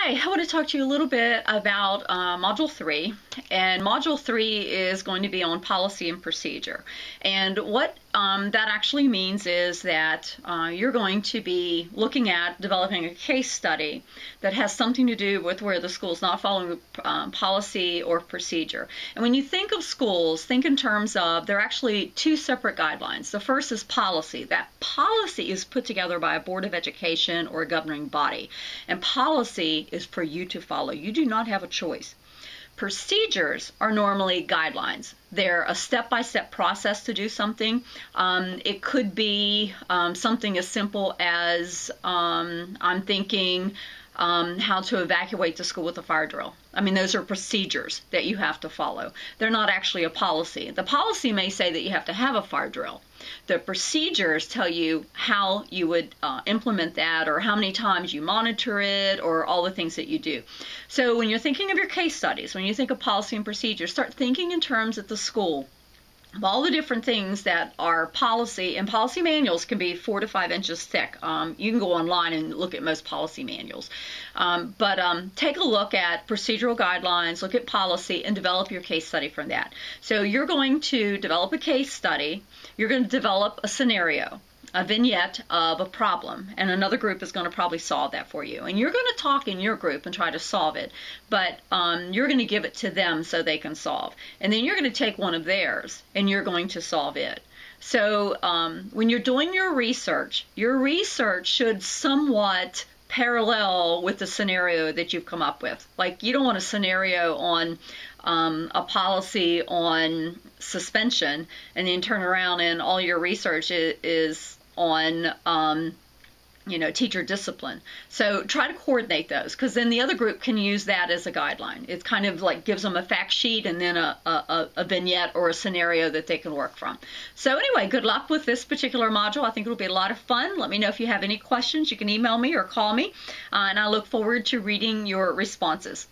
Hi, I want to talk to you a little bit about Module 3, and Module 3 is going to be on policy and procedure. And what that actually means is that you're going to be looking at developing a case study that has something to do with where the school's not following policy or procedure. And when you think of schools, think in terms of there are actually two separate guidelines. The first is policy. That policy is put together by a board of education or a governing body. And policy is for you to follow. You do not have a choice. Procedures are normally guidelines. They're a step-by-step process to do something. It could be something as simple as I'm thinking how to evacuate the school with a fire drill. I mean, those are procedures that you have to follow. They're not actually a policy. The policy may say that you have to have a fire drill. The procedures tell you how you would implement that, or how many times you monitor it, or all the things that you do. So when you're thinking of your case studies, when you think of policy and procedure, start thinking in terms at the school of all the different things that are policy, and policy manuals can be 4 to 5 inches thick. You can go online and look at most policy manuals. But take a look at procedural guidelines, look at policy, and develop your case study from that. So you're going to develop a case study. You're going to develop a scenario, a vignette of a problem, and another group is going to probably solve that for you. And you're going to talk in your group and try to solve it, but you're going to give it to them so they can solve. And then you're going to take one of theirs and you're going to solve it. So when you're doing your research should somewhat parallel with the scenario that you've come up with. Like, you don't want a scenario on a policy on suspension and then turn around and all your research is on teacher discipline. So try to coordinate those, because then the other group can use that as a guideline. It's kind of like gives them a fact sheet and then a vignette or a scenario that they can work from. So anyway, good luck with this particular module. I think it'll be a lot of fun. Let me know if you have any questions. You can email me or call me, and I look forward to reading your responses.